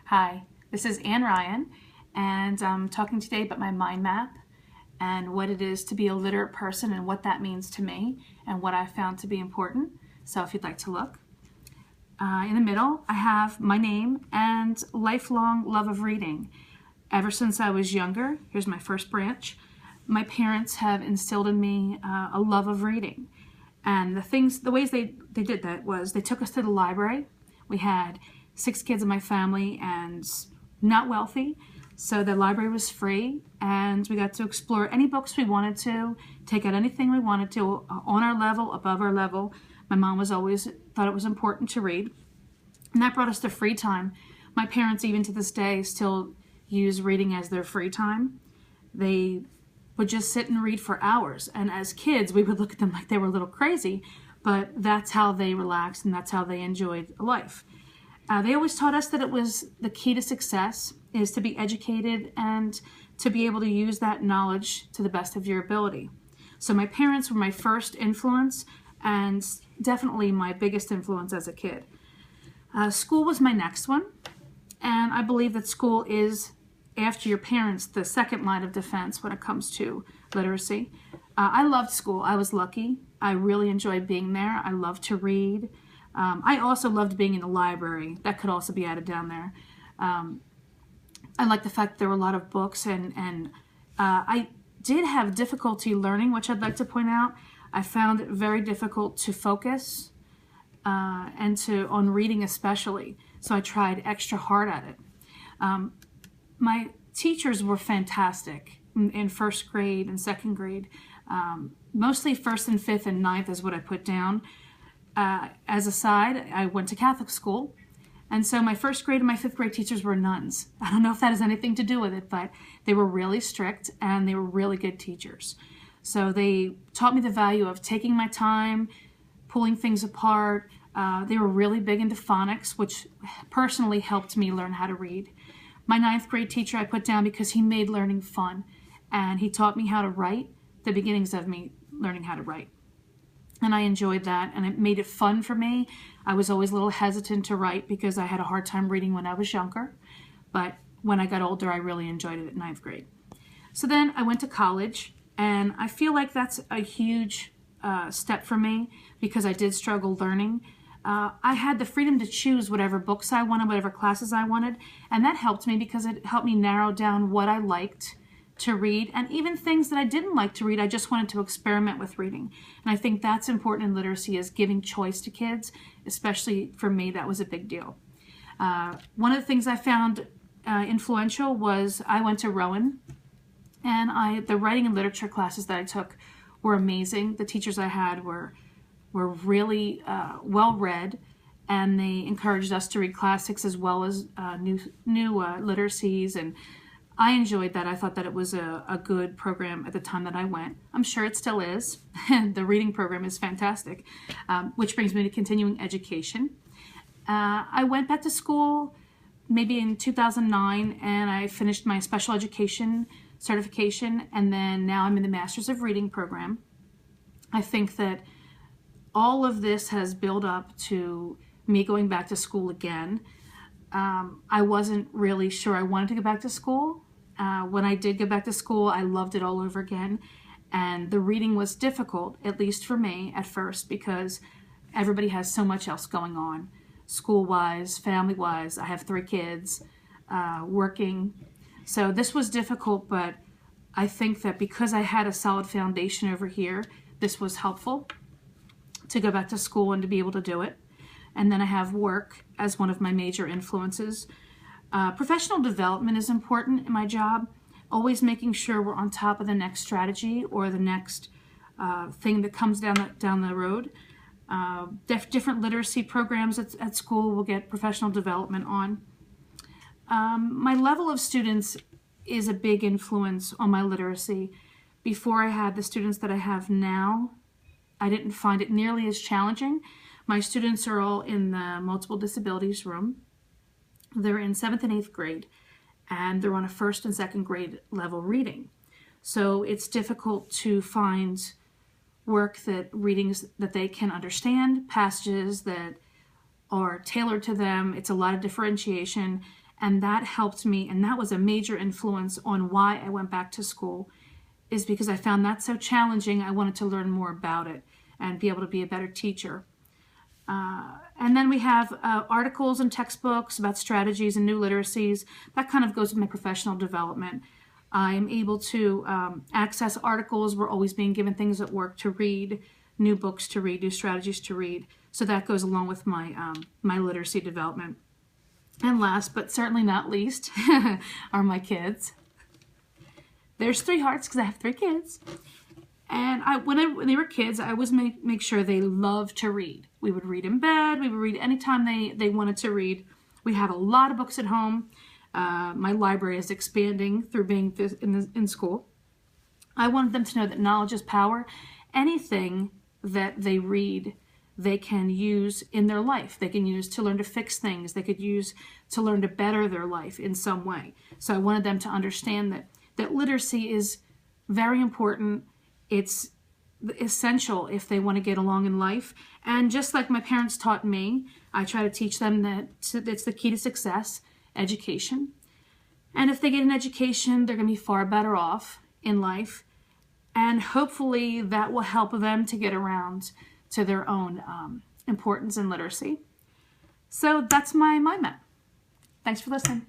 Hi, this is Ann Ryan, and I'm talking today about my mind map and what it is to be a literate person and what that means to me and what I found to be important. So if you'd like to look. In the middle, I have my name and lifelong love of reading. Ever since I was younger, here's my first branch, my parents have instilled in me a love of reading. And the ways they did that was they took us to the library. We had 6 kids in my family and not wealthy, so the library was free, and we got to explore any books we wanted to, take out anything we wanted to, on our level, above our level. My mom was always thought it was important to read, and that brought us to free time. My parents, even to this day, still use reading as their free time. They would just sit and read for hours, and as kids we would look at them like they were a little crazy, but that's how they relaxed and that's how they enjoyed life. They always taught us that it was the key to success is to be educated and to be able to use that knowledge to the best of your ability. So my parents were my first influence and definitely my biggest influence as a kid. School was my next one, and I believe that school is, after your parents, the second line of defense when it comes to literacy. I loved school. I was lucky. I really enjoyed being there. I loved to read. I also loved being in the library. That could also be added down there. I like the fact that there were a lot of books, and I did have difficulty learning, which I'd like to point out. I found it very difficult to focus and on reading especially, so I tried extra hard at it. My teachers were fantastic in first grade and second grade. Mostly first and fifth and ninth is what I put down. As a side, I went to Catholic school, and so my first grade and my fifth grade teachers were nuns. I don't know if that has anything to do with it, but they were really strict and they were really good teachers. So they taught me the value of taking my time, pulling things apart. They were really big into phonics, which personally helped me learn how to read. My ninth grade teacher I put down because he made learning fun, and he taught me how to write, the beginnings of me learning how to write. And I enjoyed that, and it made it fun for me. I was always a little hesitant to write because I had a hard time reading when I was younger, but when I got older, I really enjoyed it at ninth grade. So then I went to college, and I feel like that's a huge step for me because I did struggle learning. I had the freedom to choose whatever books I wanted, whatever classes I wanted, and that helped me because it helped me narrow down what I liked to read, and even things that I didn't like to read, I just wanted to experiment with reading. And I think that's important in literacy, is giving choice to kids, especially for me, that was a big deal. One of the things I found influential was I went to Rowan, and the writing and literature classes that I took were amazing. The teachers I had were really well-read, and they encouraged us to read classics as well as new literacies, and I enjoyed that. I thought that it was a good program at the time that I went. I'm sure it still is. The reading program is fantastic, which brings me to continuing education. I went back to school maybe in 2009, and I finished my special education certification, and then now I'm in the Masters of Reading program. I think that all of this has built up to me going back to school again. I wasn't really sure I wanted to go back to school. When I did go back to school, I loved it all over again. And the reading was difficult, at least for me at first, because everybody has so much else going on, school-wise, family-wise. I have 3 kids, working. So this was difficult, but I think that because I had a solid foundation over here, this was helpful to go back to school and to be able to do it. And then I have work as one of my major influences. Professional development is important in my job, always making sure we're on top of the next strategy or the next thing that comes down the road. Different literacy programs at school will get professional development on. My level of students is a big influence on my literacy. Before I had the students that I have now, I didn't find it nearly as challenging. My students are all in the multiple disabilities room. They're in 7th and 8th grade, and they're on a 1st and 2nd grade level reading. So it's difficult to find work readings that they can understand, passages that are tailored to them. It's a lot of differentiation, And that helped me, and that was a major influence on why I went back to school, is because I found that so challenging. I wanted to learn more about it and be able to be a better teacher. And then we have articles and textbooks about strategies and new literacies. That kind of goes with my professional development. I'm able to access articles. We're always being given things at work to read, new books to read, new strategies to read. So that goes along with my, my literacy development. And last, but certainly not least, are my kids. There's 3 hearts because I have 3 kids. And when they were kids, I always make sure they loved to read. We would read in bed. We would read anytime they wanted to read. We have a lot of books at home. My library is expanding through being in school. I wanted them to know that knowledge is power. Anything that they read, they can use in their life. They can use to learn to fix things. They could use to learn to better their life in some way. So I wanted them to understand that literacy is very important. It's essential if they want to get along in life. And just like my parents taught me, I try to teach them that it's the key to success, education. And if they get an education, they're going to be far better off in life. And hopefully that will help them to get around to their own importance in literacy. So that's my mind map. Thanks for listening.